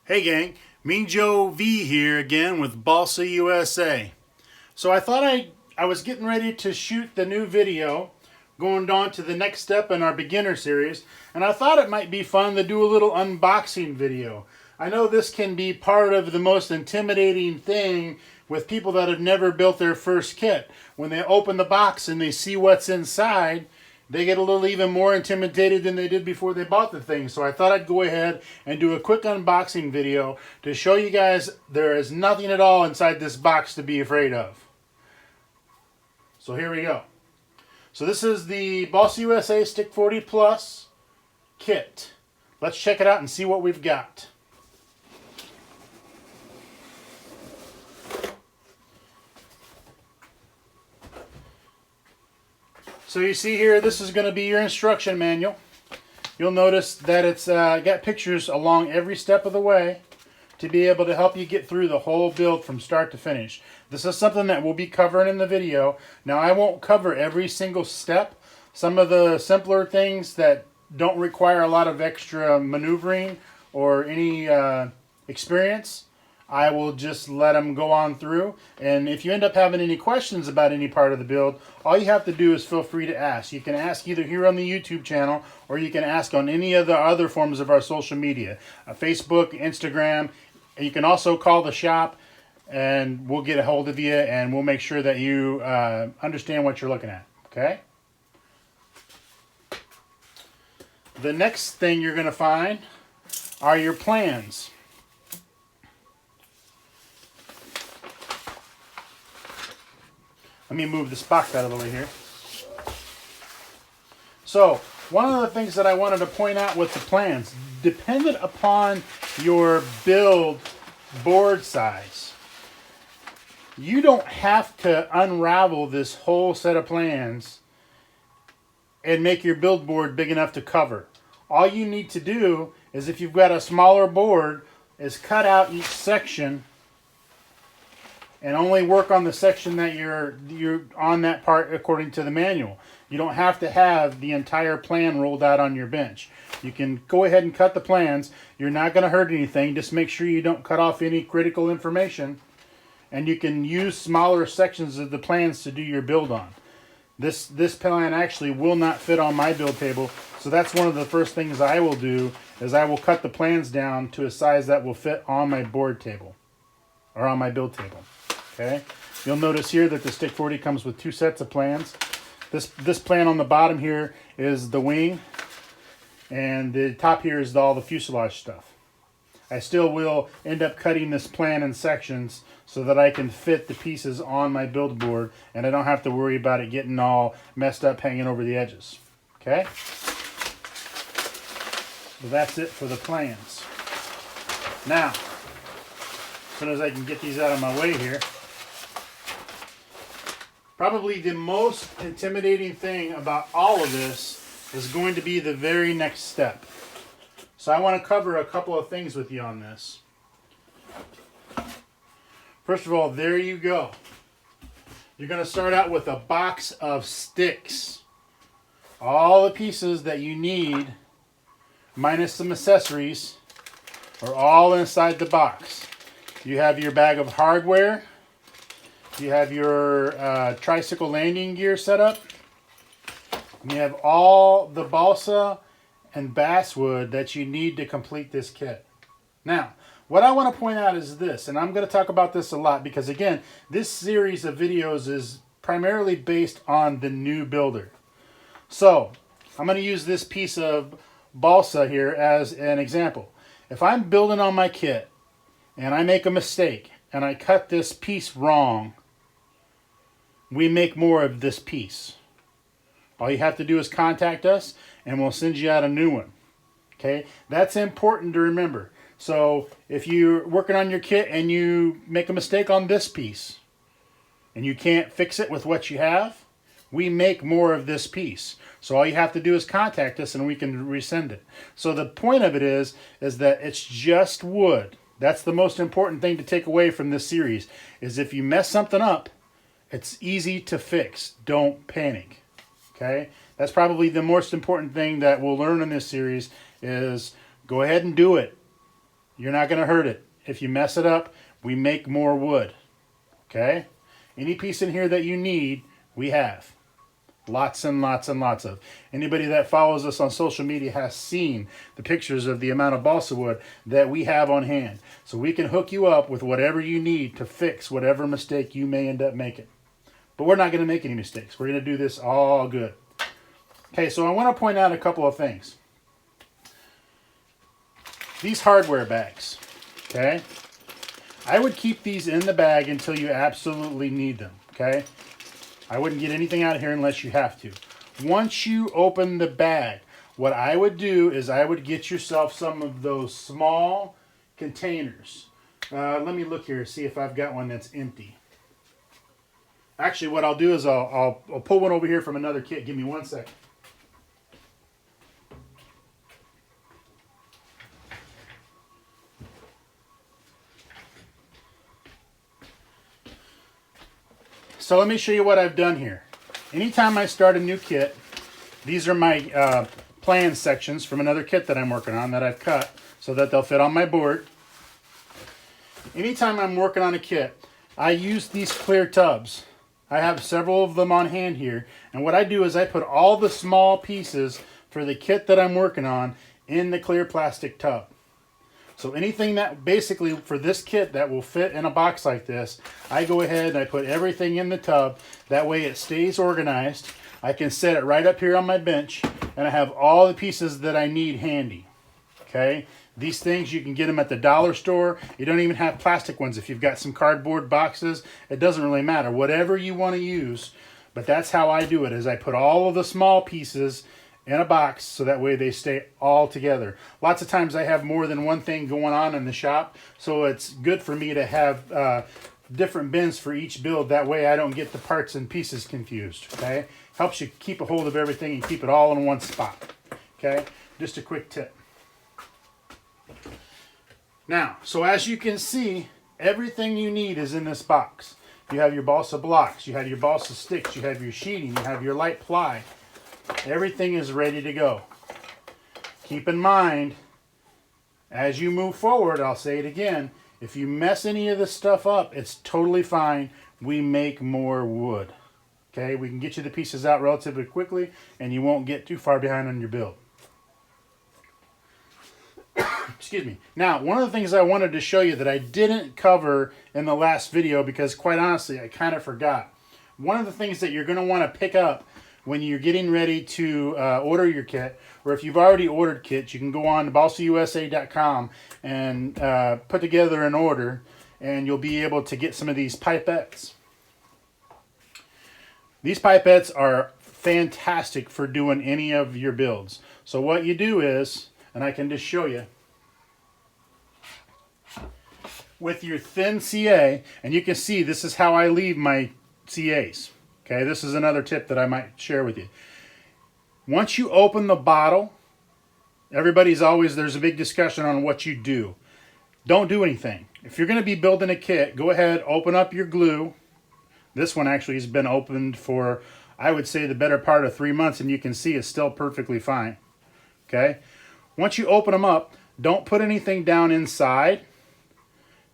Hey gang, Mean Joe V here again with Balsa USA. So I thought I was getting ready to shoot the new video, going on to the next step in our beginner series, and I thought it might be fun to do a little unboxing video. I know this can be part of the most intimidating thing with people that have never built their first kit. When they open the box and they see what's inside, they get a little even more intimidated than they did before they bought the thing. So I thought I'd go ahead and do a quick unboxing video to show you guys there is nothing at all inside this box to be afraid of. So here we go. So this is the Balsa USA Stick 40 Plus kit. Let's check it out and see what we've got. So you see here, this is going to be your instruction manual. You'll notice that it's got pictures along every step of the way to be able to help you get through the whole build from start to finish. This is something that we'll be covering in the video. Now I won't cover every single step. Some of the simpler things that don't require a lot of extra maneuvering or any experience, I will just let them go on through. And if you end up having any questions about any part of the build, all you have to do is feel free to ask. You can ask either here on the YouTube channel or you can ask on any of the other forms of our social media. Facebook, Instagram. You can also call the shop and we'll get a hold of you and we'll make sure that you understand what you're looking at. Okay? The next thing you're going to find are your plans. Let me move this box out of the way here. So, one of the things that I wanted to point out with the plans, dependent upon your build board size, you don't have to unravel this whole set of plans and make your build board big enough to cover. All you need to do is, if you've got a smaller board, is cut out each section and only work on the section that you're on that part according to the manual. You don't have to have the entire plan rolled out on your bench. You can go ahead and cut the plans. You're not going to hurt anything. Just make sure you don't cut off any critical information. And you can use smaller sections of the plans to do your build on. This plan actually will not fit on my build table. So that's one of the first things I will do, is I will cut the plans down to a size that will fit on my board table or on my build table. Okay, you'll notice here that the Stick 40 comes with two sets of plans. This plan on the bottom here is the wing, and the top here is all the fuselage stuff. I still will end up cutting this plan in sections so that I can fit the pieces on my build board, and I don't have to worry about it getting all messed up hanging over the edges. Okay, so that's it for the plans. Now, as soon as I can get these out of my way here, probably the most intimidating thing about all of this is going to be the very next step. So I want to cover a couple of things with you on this. First of all, there you go. You're going to start out with a box of sticks. All the pieces that you need, minus some accessories, are all inside the box. You have your bag of hardware. You have your tricycle landing gear set up. And you have all the balsa and basswood that you need to complete this kit. Now, what I want to point out is this, and I'm going to talk about this a lot because, again, this series of videos is primarily based on the new builder. So, I'm going to use this piece of balsa here as an example. If I'm building on my kit and I make a mistake and I cut this piece wrong, we make more of this piece. All you have to do is contact us and we'll send you out a new one. Okay, that's important to remember. So if you're working on your kit and you make a mistake on this piece and you can't fix it with what you have, we make more of this piece. So all you have to do is contact us and we can resend it. So the point of it is that it's just wood. That's the most important thing to take away from this series, is if you mess something up, it's easy to fix. Don't panic. Okay? That's probably the most important thing that we'll learn in this series, is go ahead and do it. You're not going to hurt it. If you mess it up, we make more wood. Okay? Any piece in here that you need, we have. Lots and lots and lots of. Anybody that follows us on social media has seen the pictures of the amount of balsa wood that we have on hand. So we can hook you up with whatever you need to fix whatever mistake you may end up making. But we're not going to make any mistakes. We're going to do this all good. Okay, so I want to point out a couple of things. These hardware bags, okay? I would keep these in the bag until you absolutely need them, okay? I wouldn't get anything out of here unless you have to. Once you open the bag, what I would do is I would get yourself some of those small containers. Let me look here, see if I've got one that's empty. Actually, what I'll do is I'll pull one over here from another kit. Give me 1 second. So let me show you what I've done here. Anytime I start a new kit, these are my plan sections from another kit that I'm working on that I've cut so that they'll fit on my board. Anytime I'm working on a kit, I use these clear tubs. I have several of them on hand here, and what I do is I put all the small pieces for the kit that I'm working on in the clear plastic tub. So anything that basically for this kit that will fit in a box like this, I go ahead and I put everything in the tub. That way it stays organized. I can set it right up here on my bench, and I have all the pieces that I need handy. Okay? These things, you can get them at the dollar store. You don't even have plastic ones. If you've got some cardboard boxes, it doesn't really matter. Whatever you want to use. But that's how I do it, is I put all of the small pieces in a box so that way they stay all together. Lots of times I have more than one thing going on in the shop, so it's good for me to have different bins for each build. That way I don't get the parts and pieces confused. Okay? Helps you keep a hold of everything and keep it all in one spot. Okay? Just a quick tip. Now, so as you can see, everything you need is in this box. You have your balsa blocks, you have your balsa sticks, you have your sheeting, you have your light ply. Everything is ready to go. Keep in mind, as you move forward, I'll say it again, if you mess any of this stuff up, it's totally fine. We make more wood. Okay, we can get you the pieces out relatively quickly, and you won't get too far behind on your build. Excuse me. Now, one of the things I wanted to show you that I didn't cover in the last video, because quite honestly, I kind of forgot. One of the things that you're going to want to pick up when you're getting ready to order your kit, or if you've already ordered kits, you can go on to balsausa.com and put together an order, and you'll be able to get some of these pipettes. These pipettes are fantastic for doing any of your builds. So what you do is, and I can just show you, with your thin CA, and you can see this is how I leave my CAs. Okay, this is another tip that I might share with you. Once you open the bottle, there's a big discussion on what you do. Don't do anything. If you're going to be building a kit, go ahead, open up your glue. This one actually has been opened for, I would say, the better part of 3 months, and you can see it's still perfectly fine. Okay? Once you open them up, don't put anything down inside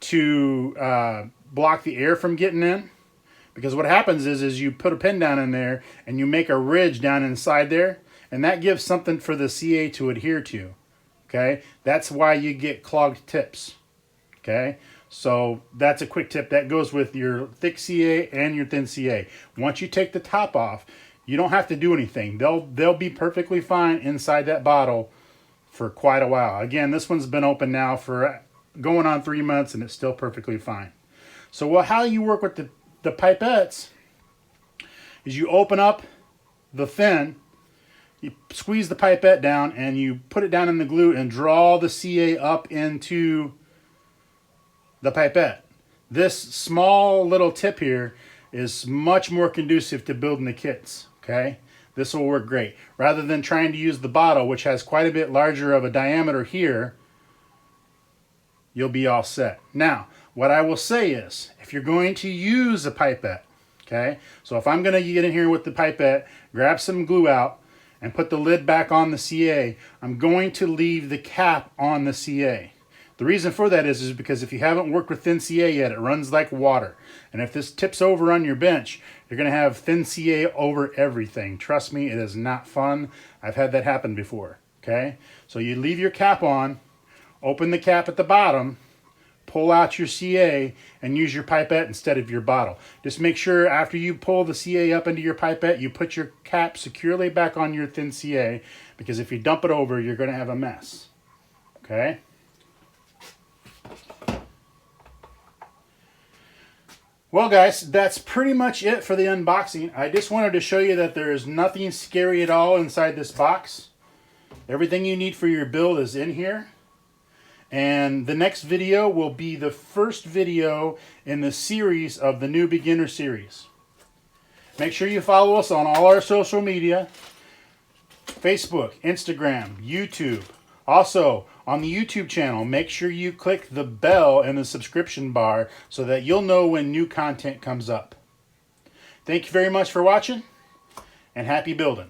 to block the air from getting in. Because what happens is you put a pin down in there and you make a ridge down inside there, and that gives something for the CA to adhere to. Okay? That's why you get clogged tips. Okay? So that's a quick tip. That goes with your thick CA and your thin CA. Once you take the top off, you don't have to do anything. They'll be perfectly fine inside that bottle for quite a while. Again, this one's been open now for going on 3 months, and it's still perfectly fine. So how you work with the pipettes is you open up the fin, you squeeze the pipette down, and you put it down in the glue and draw the CA up into the pipette. This small little tip here is much more conducive to building the kits. Okay, this will work great. Rather than trying to use the bottle, which has quite a bit larger of a diameter here, you'll be all set. Now, what I will say is, if you're going to use a pipette, okay, so if I'm going to get in here with the pipette, grab some glue out, and put the lid back on the CA, I'm going to leave the cap on the CA. The reason for that is because if you haven't worked with thin CA yet, it runs like water. And if this tips over on your bench, you're going to have thin CA over everything. Trust me, it is not fun. I've had that happen before. Okay? So you leave your cap on, open the cap at the bottom, pull out your CA, and use your pipette instead of your bottle. Just make sure after you pull the CA up into your pipette, you put your cap securely back on your thin CA, because if you dump it over, you're going to have a mess. Okay? Well guys, that's pretty much it for the unboxing. I just wanted to show you that there is nothing scary at all inside this box. Everything you need for your build is in here. And the next video will be the first video in the series of the new beginner series. Make sure you follow us on all our social media, Facebook, Instagram, YouTube. Also, on the YouTube channel, make sure you click the bell in the subscription bar so that you'll know when new content comes up. Thank you very much for watching, and happy building.